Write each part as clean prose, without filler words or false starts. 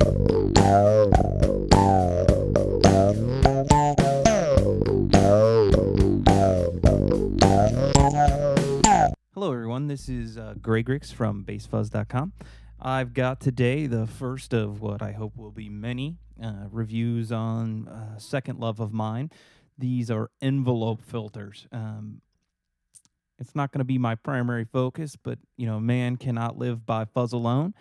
Hello, everyone. This is Gregrix from bassfuzz.com. I've got today the first of what I hope will be many reviews on second love of mine. These are envelope filters. It's not going to be my primary focus, but man cannot live by fuzz alone.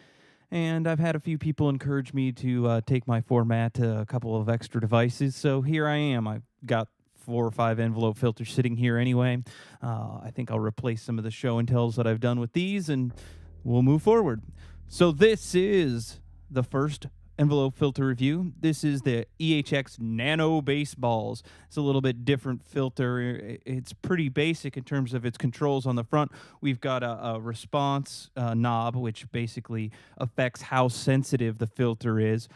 And I've had a few people encourage me to take my format to a couple of extra devices. So here I am. I've got 4 or 5 envelope filters sitting here anyway. I think I'll replace some of the show and tells that I've done with these, and we'll move forward. So this is the first envelope filter review. This is the EHX Nano Bassballs. It's a little bit different filter. It's pretty basic in terms of its controls on the front. We've got a response knob, which basically affects how sensitive the filter is.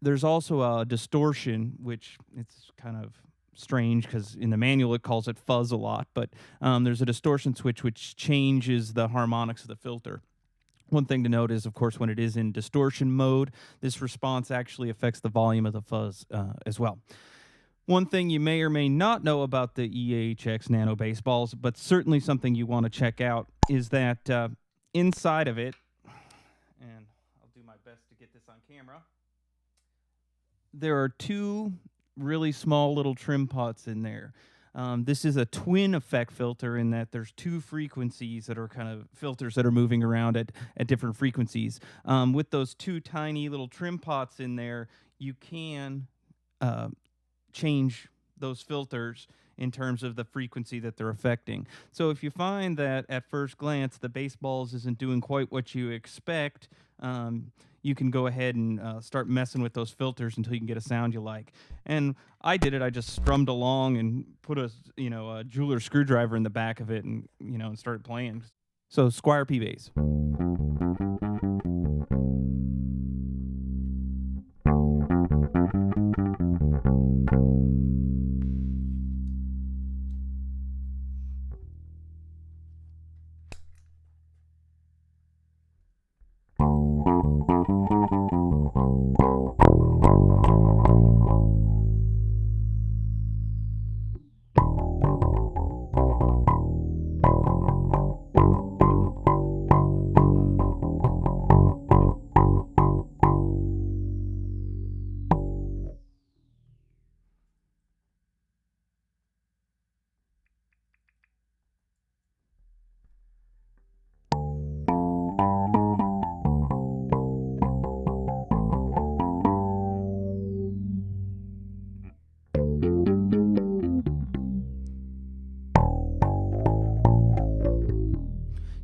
There's also a distortion, which it's kind of strange because in the manual it calls it fuzz a lot, but there's a distortion switch which changes the harmonics of the filter. One thing to note is, of course, when it is in distortion mode, this response actually affects the volume of the fuzz as well. One thing you may or may not know about the EHX Nano Bassballs, but certainly something you want to check out, is that inside of it, and I'll do my best to get this on camera, there are 2 really small little trim pots in there. This is a twin effect filter in that there's 2 frequencies that are kind of filters that are moving around at different frequencies. With those 2 tiny little trim pots in there, you can change those filters in terms of the frequency that they're affecting. So if you find that at first glance the Bassballs isn't doing quite what you expect, you can go ahead and start messing with those filters until you can get a sound you like. And I did it. I just strummed along and put a jeweler screwdriver in the back of it, and and started playing. So Squire P bass.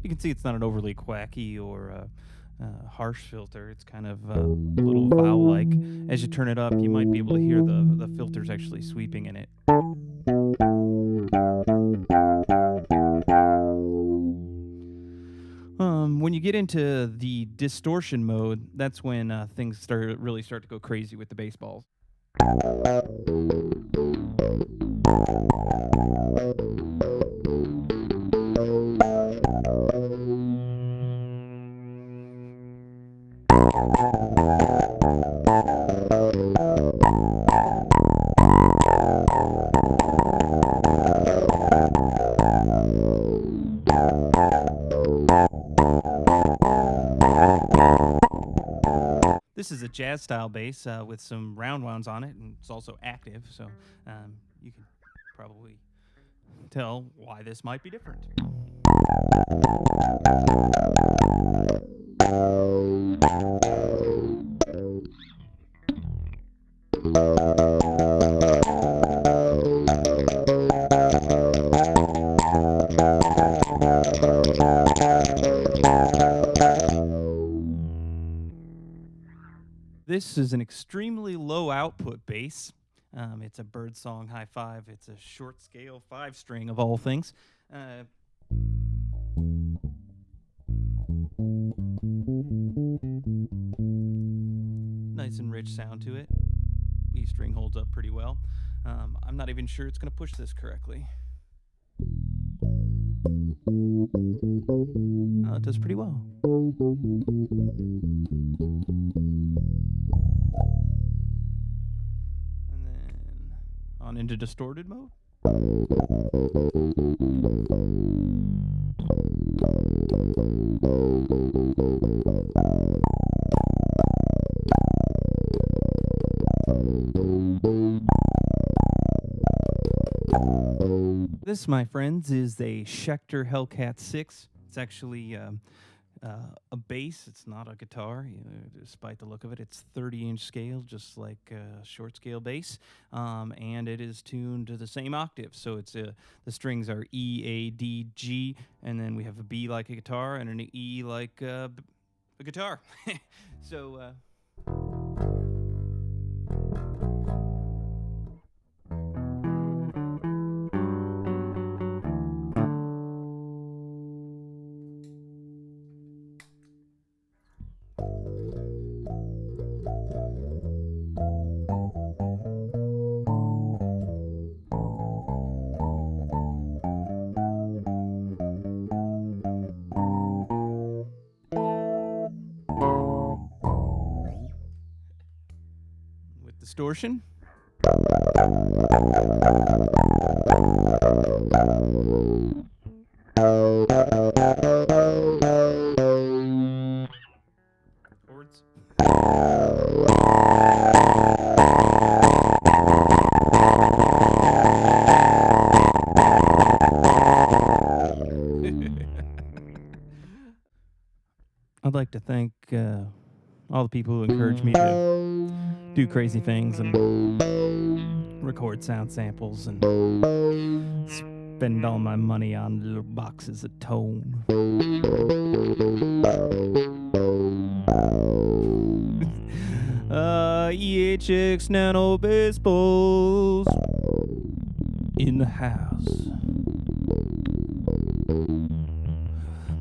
You can see it's not an overly quacky or harsh filter. It's kind of a little vowel-like. As you turn it up, you might be able to hear the filters actually sweeping in it. When you get into the distortion mode, that's when things really start to go crazy with the Bassballs. This is a jazz style bass with some round wounds on it, and it's also active, so you can probably tell why this might be different. This is an extremely low output bass. It's a Birdsong High 5. It's a short scale 5-string of all things. Nice and rich sound to it. E string holds up pretty well. I'm not even sure it's going to push this correctly. It does pretty well. On into distorted mode. This, my friends, is a Schecter Hellcat 6. It's actually a bass. It's not a guitar, despite the look of it. It's 30-inch scale, just like a short scale bass, and it is tuned to the same octave. So it's the strings are E, A, D, G, and then we have a B like a guitar and an E like a guitar. So. With distortion. Chords. I'd like to thank all the people who encouraged me to do crazy things and record sound samples and spend all my money on little boxes of tone. EHX Nano Bassballs in the house.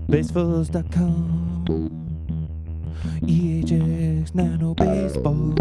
Bassballs.com. EHX Nano Bassballs.